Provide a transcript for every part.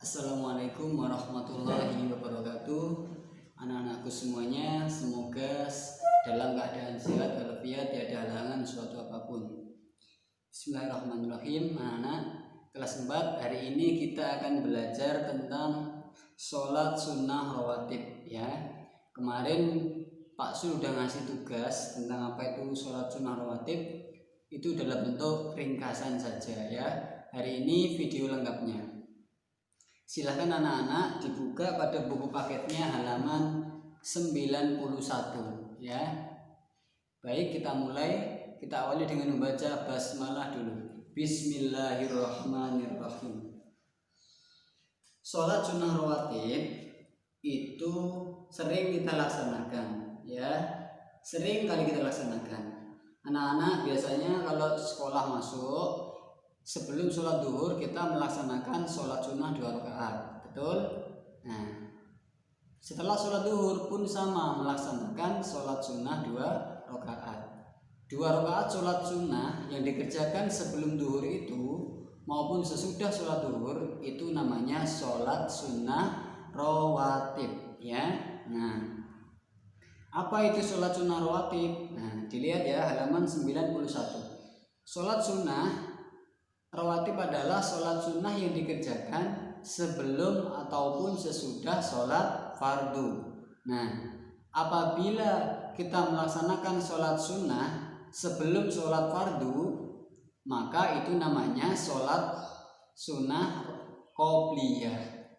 Assalamualaikum warahmatullahi wabarakatuh. Anak-anakku semuanya, semoga dalam keadaan sehat walafiat, tiada halangan suatu apapun. Bismillahirrahmanirrahim. Anak-anak kelas 4, hari ini kita akan belajar tentang sholat sunnah rawatib ya. Kemarin Pak Sul udah ngasih tugas tentang apa itu sholat sunnah rawatib. Itu dalam bentuk ringkasan saja ya. Hari ini video lengkapnya. Silahkan anak-anak dibuka pada buku paketnya halaman 91 ya. Baik, kita mulai. Kita awali dengan membaca basmalah dulu. Bismillahirrahmanirrahim. Sholat sunnah rawatib itu sering kita laksanakan ya. Sering kali kita laksanakan. Anak-anak biasanya kalau sekolah masuk, sebelum sholat duhur kita melaksanakan sholat sunnah 2 rakaat, betul? Nah, setelah sholat duhur pun sama, melaksanakan sholat sunnah 2 rakaat. 2 rakaat sholat sunnah yang dikerjakan sebelum duhur itu maupun sesudah sholat duhur itu namanya sholat sunnah rawatib ya. Nah, apa itu sholat sunnah rawatib? Nah, dilihat ya halaman 91. Sholat sunnah rawatib adalah sholat sunnah yang dikerjakan sebelum ataupun sesudah sholat fardu. Nah, apabila kita melaksanakan sholat sunnah sebelum sholat fardu, maka itu namanya sholat sunnah qobliyah.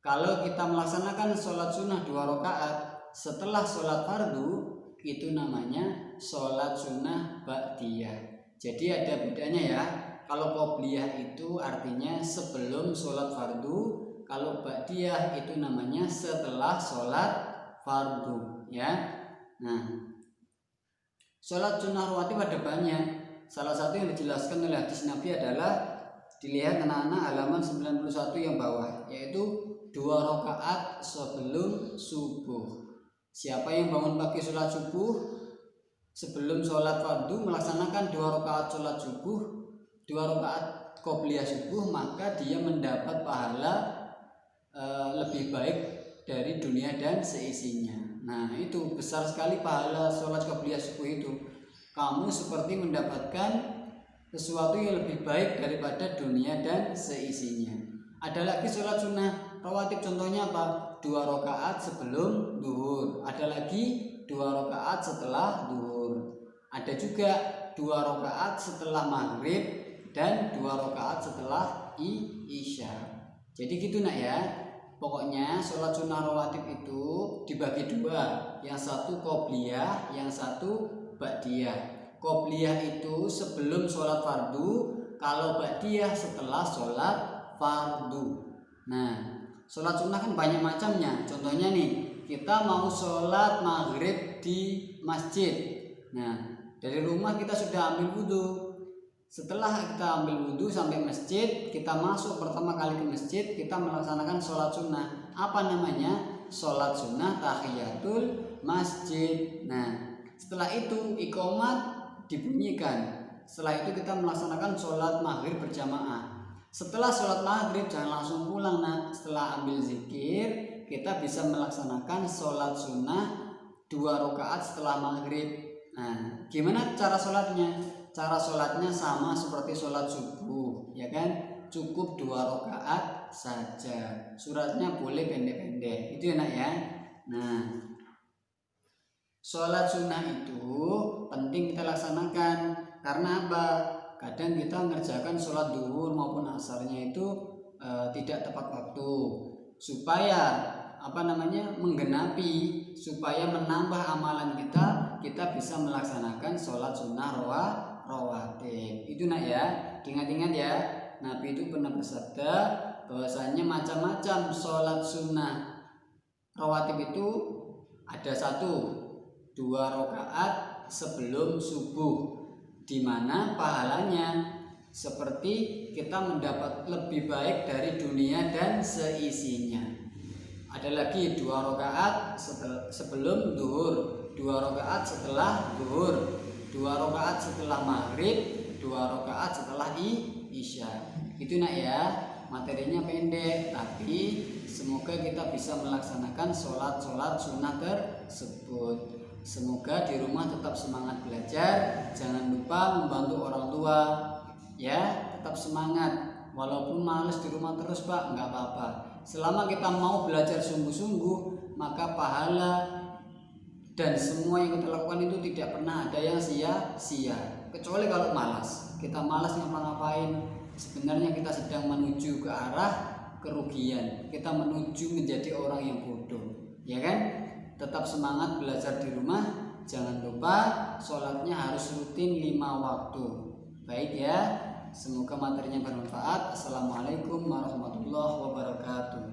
Kalau kita melaksanakan sholat sunnah 2 rakaat setelah sholat fardu, itu namanya sholat sunnah ba'diyah. Jadi ada bedanya ya. Kalau qobliyah itu artinya sebelum sholat fardu, kalau ba'diyah itu namanya setelah sholat fardu ya. Nah, sholat sunnah rawatib ada banyak. Salah satu yang dijelaskan oleh hadis Nabi adalah, dilihat anak-anak halaman 91 yang bawah, yaitu 2 rakaat sebelum subuh. Siapa yang bangun pagi sholat subuh sebelum sholat fardu melaksanakan 2 rakaat sholat subuh, 2 rakaat qobliyah subuh, maka dia mendapat pahala lebih baik dari dunia dan seisinya. Nah, itu besar sekali pahala sholat qobliyah subuh itu. Kamu seperti mendapatkan sesuatu yang lebih baik daripada dunia dan seisinya. Ada lagi sholat sunnah rawatib, contohnya apa? 2 rakaat sebelum duhur. Ada lagi 2 rakaat setelah duhur. Ada juga 2 rakaat setelah maghrib dan 2 rakaat setelah isya. Jadi gitu nak ya. Pokoknya sholat sunnah rawatib itu dibagi 2. Yang satu qobliyah, yang satu ba'diyah. Qobliyah itu sebelum sholat fardu, kalau ba'diyah setelah sholat fardu. Nah, sholat sunnah kan banyak macamnya. Contohnya nih, kita mau sholat maghrib di masjid. Nah, dari rumah kita sudah ambil wudhu. Setelah kita ambil wudhu sampai masjid, kita masuk pertama kali ke masjid, kita melaksanakan sholat sunnah. Apa namanya? Sholat sunnah tahiyatul masjid. Nah, setelah itu iqomat dibunyikan. Setelah itu kita melaksanakan sholat maghrib berjamaah. Setelah sholat maghrib jangan langsung pulang nak. Setelah ambil zikir, kita bisa melaksanakan sholat sunnah 2 rakaat setelah maghrib. Nah, gimana cara sholatnya? Cara sholatnya sama seperti sholat subuh, ya kan? Cukup 2 rakaat saja. Suratnya boleh pendek-pendek, itu enak ya. Nah, sholat sunnah itu penting kita laksanakan. Karena apa? Kadang kita mengerjakan sholat duhur maupun asarnya itu tidak tepat waktu. Supaya menggenapi, supaya menambah amalan kita bisa melaksanakan sholat sunnah rawatib. Itu nak ya, ingat-ingat ya. Nabi itu pernah bersabda bahwasanya macam-macam sholat sunnah rawatib itu ada 1, 2 rakaat sebelum subuh, di mana pahalanya seperti kita mendapat lebih baik dari dunia dan seisinya. Ada lagi 2 rakaat sebelum duhur, 2 rakaat setelah duhur, 2 rakaat setelah maghrib, 2 rakaat setelah isya. Itu nak ya. materinya pendek, tapi semoga kita bisa melaksanakan sholat sunnah tersebut. Semoga di rumah tetap semangat belajar, jangan lupa membantu orang tua, ya, tetap semangat. Walaupun males di rumah terus Pak, nggak apa-apa. Selama kita mau belajar sungguh-sungguh, maka pahala dan semua yang kita lakukan itu tidak pernah ada yang sia-sia. Kecuali kalau malas, kita malas ngapa-ngapain, sebenarnya kita sedang menuju ke arah kerugian, kita menuju menjadi orang yang bodoh, ya kan? Tetap semangat belajar di rumah, jangan lupa sholatnya harus rutin 5 waktu. Baik ya, semoga materinya bermanfaat. Assalamualaikum warahmatullahi wabarakatuh.